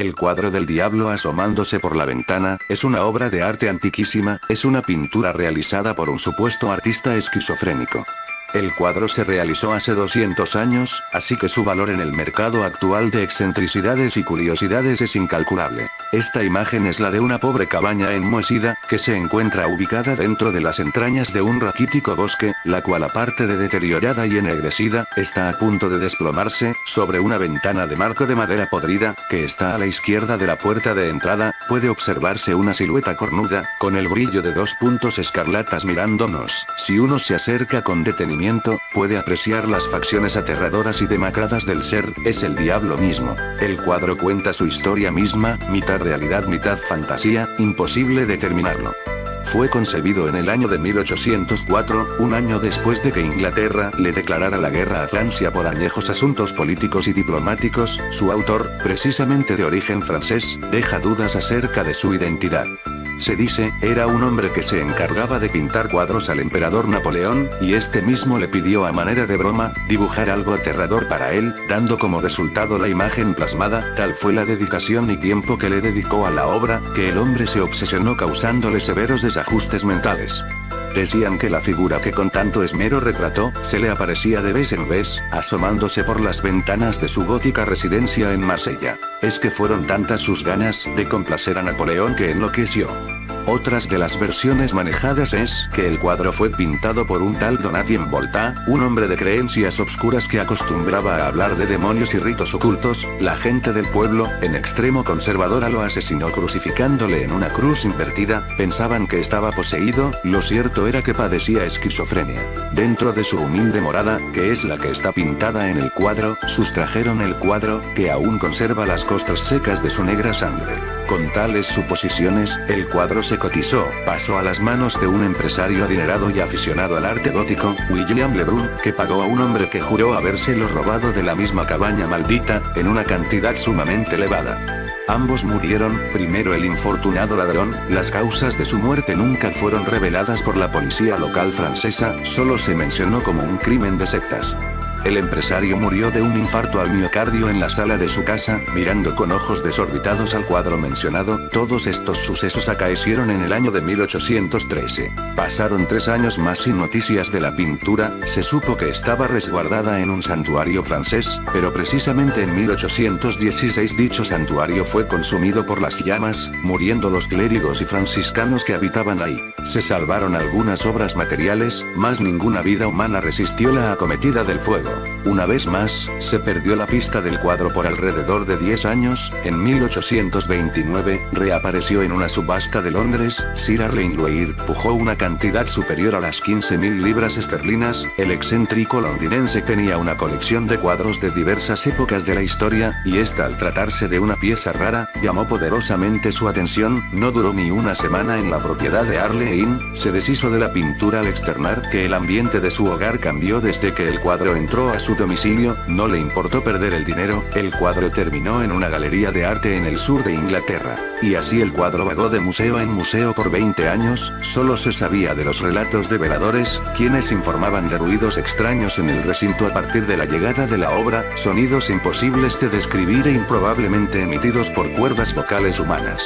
El cuadro del diablo asomándose por la ventana, es una obra de arte antiquísima, es una pintura realizada por un supuesto artista esquizofrénico. El cuadro se realizó hace 200 años, así que su valor en el mercado actual de excentricidades y curiosidades es incalculable. Esta imagen es la de una pobre cabaña enmohecida, que se encuentra ubicada dentro de las entrañas de un raquítico bosque, la cual aparte de deteriorada y ennegrecida, está a punto de desplomarse, sobre una ventana de marco de madera podrida, que está a la izquierda de la puerta de entrada, puede observarse una silueta cornuda, con el brillo de dos puntos escarlatas mirándonos. Si uno se acerca con detenimiento, puede apreciar las facciones aterradoras y demacradas del ser, es el diablo mismo. El cuadro cuenta su historia misma, mitad realidad mitad fantasía, imposible determinarlo. Fue concebido en el año de 1804, un año después de que Inglaterra le declarara la guerra a Francia por añejos asuntos políticos y diplomáticos. Su autor, precisamente de origen francés, deja dudas acerca de su identidad. Se dice, era un hombre que se encargaba de pintar cuadros al emperador Napoleón, y este mismo le pidió a manera de broma, dibujar algo aterrador para él, dando como resultado la imagen plasmada. Tal fue la dedicación y tiempo que le dedicó a la obra, que el hombre se obsesionó causándole severos desajustes mentales. Decían que la figura que con tanto esmero retrató, se le aparecía de vez en vez, asomándose por las ventanas de su gótica residencia en Marsella. Es que fueron tantas sus ganas de complacer a Napoleón que enloqueció. Otras de las versiones manejadas es que el cuadro fue pintado por un tal Donatien Volta, un hombre de creencias obscuras que acostumbraba a hablar de demonios y ritos ocultos. La gente del pueblo, en extremo conservadora, lo asesinó crucificándole en una cruz invertida. Pensaban que estaba poseído, lo cierto era que padecía esquizofrenia. Dentro de su humilde morada, que es la que está pintada en el cuadro, sustrajeron el cuadro, que aún conserva las costras secas de su negra sangre. Con tales suposiciones, el cuadro se cotizó, pasó a las manos de un empresario adinerado y aficionado al arte gótico, William Lebrun, que pagó a un hombre que juró habérselo robado de la misma cabaña maldita, en una cantidad sumamente elevada. Ambos murieron, primero el infortunado ladrón. Las causas de su muerte nunca fueron reveladas por la policía local francesa, solo se mencionó como un crimen de sectas. El empresario murió de un infarto al miocardio en la sala de su casa, mirando con ojos desorbitados al cuadro mencionado. Todos estos sucesos acaecieron en el año de 1813. Pasaron 3 años más sin noticias de la pintura. Se supo que estaba resguardada en un santuario francés, pero precisamente en 1816 dicho santuario fue consumido por las llamas, muriendo los clérigos y franciscanos que habitaban ahí. Se salvaron algunas obras materiales, mas ninguna vida humana resistió la acometida del fuego. Una vez más, se perdió la pista del cuadro por alrededor de 10 años. En 1829, reapareció en una subasta de Londres. Sir Arlene Lloyd pujó una cantidad superior a las 15.000 libras esterlinas. El excéntrico londinense tenía una colección de cuadros de diversas épocas de la historia, y esta, al tratarse de una pieza rara, llamó poderosamente su atención. No duró ni una semana en la propiedad de Arlene Inn, se deshizo de la pintura al externar que el ambiente de su hogar cambió desde que el cuadro entró a su domicilio. No le importó perder el dinero. El cuadro terminó en una galería de arte en el sur de Inglaterra. Y así el cuadro vagó de museo en museo por 20 años, solo se sabía de los relatos de veladores, quienes informaban de ruidos extraños en el recinto a partir de la llegada de la obra, sonidos imposibles de describir e improbablemente emitidos por cuerdas vocales humanas.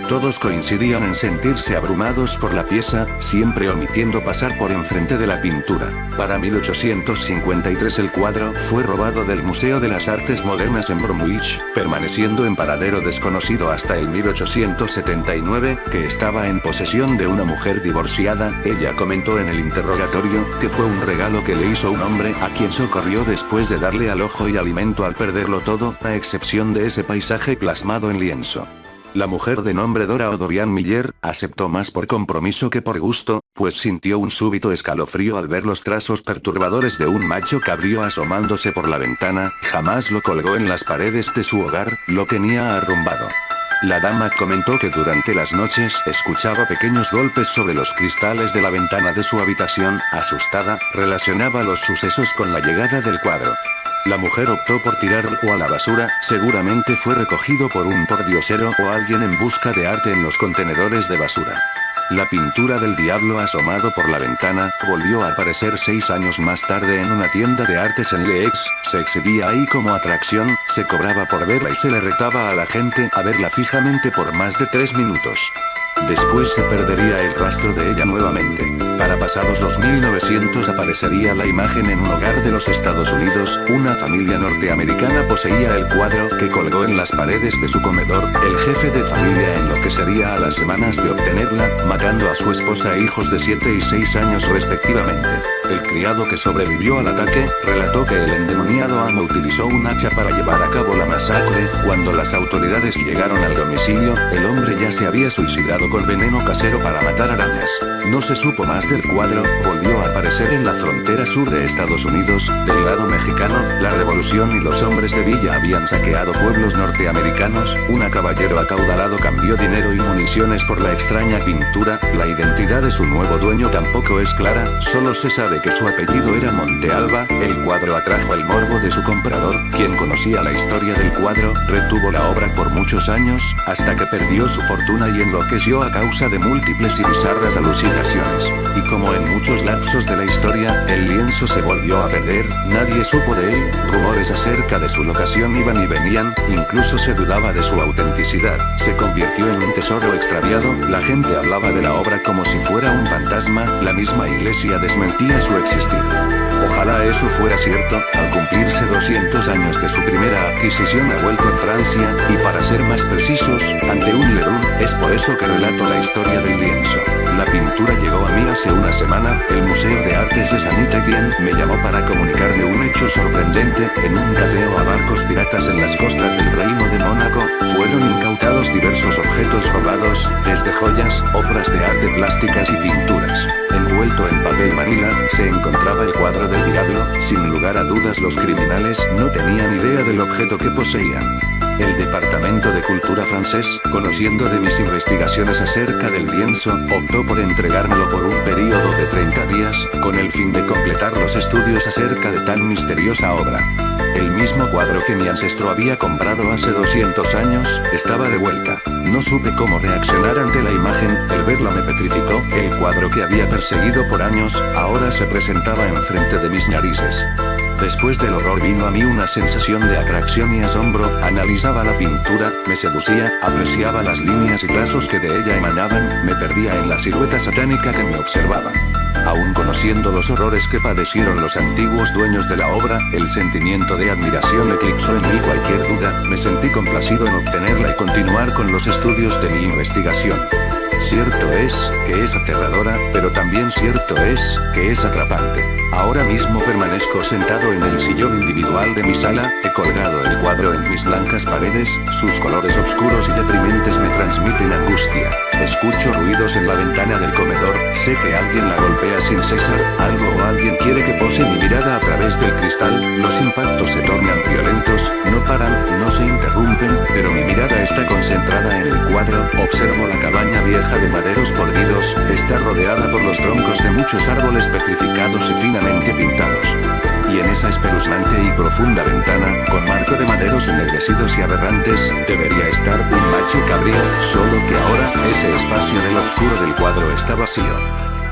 Todos coincidían en sentirse abrumados por la pieza, siempre omitiendo pasar por enfrente de la pintura. Para 1853 el cuadro fue robado del Museo de las Artes Modernas en Bromwich, permaneciendo en paradero desconocido hasta el 1879, que estaba en posesión de una mujer divorciada. Ella comentó en el interrogatorio que fue un regalo que le hizo un hombre a quien socorrió después de darle alojo y alimento al perderlo todo, a excepción de ese paisaje plasmado en lienzo. La mujer de nombre Dora o Dorian Miller, aceptó más por compromiso que por gusto, pues sintió un súbito escalofrío al ver los trazos perturbadores de un macho cabrío asomándose por la ventana. Jamás lo colgó en las paredes de su hogar, lo tenía arrumbado. La dama comentó que durante las noches escuchaba pequeños golpes sobre los cristales de la ventana de su habitación. Asustada, relacionaba los sucesos con la llegada del cuadro. La mujer optó por tirarlo a la basura. Seguramente fue recogido por un pordiosero o alguien en busca de arte en los contenedores de basura. La pintura del diablo asomado por la ventana, volvió a aparecer 6 años más tarde en una tienda de artes en Lex, se exhibía ahí como atracción, se cobraba por verla y se le retaba a la gente a verla fijamente por más de 3 minutos. Después se perdería el rastro de ella nuevamente. Para pasados los 1900 aparecería la imagen en un hogar de los Estados Unidos, una familia norteamericana poseía el cuadro que colgó en las paredes de su comedor, el jefe de familia enloquecería a las semanas de obtenerla, matando a su esposa e hijos de 7 y 6 años respectivamente. El criado que sobrevivió al ataque, relató que el endemoniado amo utilizó un hacha para llevar a cabo la masacre. Cuando las autoridades llegaron al domicilio, el hombre ya se había suicidado con veneno casero para matar arañas. No se supo más del cuadro, volvió a aparecer en la frontera sur de Estados Unidos, del lado mexicano, la revolución y los hombres de Villa habían saqueado pueblos norteamericanos, un caballero acaudalado cambió dinero y municiones por la extraña pintura, la identidad de su nuevo dueño tampoco es clara, solo se sabe que su apellido era Montealba, el cuadro atrajo el morbo de su comprador, quien conocía la historia del cuadro, retuvo la obra por muchos años, hasta que perdió su fortuna y enloqueció a causa de múltiples y bizarras alucinaciones. Y como en muchos lapsos de la historia, el lienzo se volvió a perder, nadie supo de él, rumores acerca de su locación iban y venían, incluso se dudaba de su autenticidad, se convirtió en un tesoro extraviado, la gente hablaba de la obra como si fuera un fantasma, la misma iglesia desmentía su existir. Ojalá eso fuera cierto, al cumplirse 200 años de su primera adquisición ha vuelto en Francia, y para ser más precisos, ante un Leroux, es por eso que relato la historia del lienzo. La pintura llegó a mí hace una semana, el Museo de Artes de Saint-Étienne me llamó para comunicarme un hecho sorprendente, en un cateo a barcos piratas en las costas del Reino de Mónaco, fueron incautados diversos objetos robados, desde joyas, obras de arte plásticas y pinturas. Envuelto en papel manila, se encontraba el cuadro del diablo, sin lugar a dudas los criminales no tenían idea del objeto que poseían. El Departamento de Cultura francés, conociendo de mis investigaciones acerca del lienzo, optó por entregármelo por un período de 30 días, con el fin de completar los estudios acerca de tan misteriosa obra. El mismo cuadro que mi ancestro había comprado hace 200 años, estaba de vuelta. No supe cómo reaccionar ante la imagen, el verla me petrificó, el cuadro que había perseguido por años, ahora se presentaba enfrente de mis narices. Después del horror vino a mí una sensación de atracción y asombro, analizaba la pintura, me seducía, apreciaba las líneas y trazos que de ella emanaban, me perdía en la silueta satánica que me observaba. Aún conociendo los horrores que padecieron los antiguos dueños de la obra, el sentimiento de admiración eclipsó en mí cualquier duda, me sentí complacido en obtenerla y continuar con los estudios de mi investigación. Cierto es, que es aterradora, pero también cierto es, que es atrapante. Ahora mismo permanezco sentado en el sillón individual de mi sala, he colgado el cuadro en mis blancas paredes, sus colores oscuros y deprimentes me transmiten angustia. Escucho ruidos en la ventana del comedor, sé que alguien la golpea sin cesar, algo o alguien quiere que pose mi mirada a través del cristal, los impactos se tornan violentos, no paran, no se interrumpen, pero mi mirada está concentrada en el cuadro, observo la cabaña vieja de maderos podridos, está rodeada por los troncos de muchos árboles petrificados y finamente pintados. Y en esa espeluznante y profunda ventana, con marco de maderos ennegrecidos y aberrantes, debería estar un macho cabrío, solo que ahora, ese espacio del oscuro del cuadro está vacío.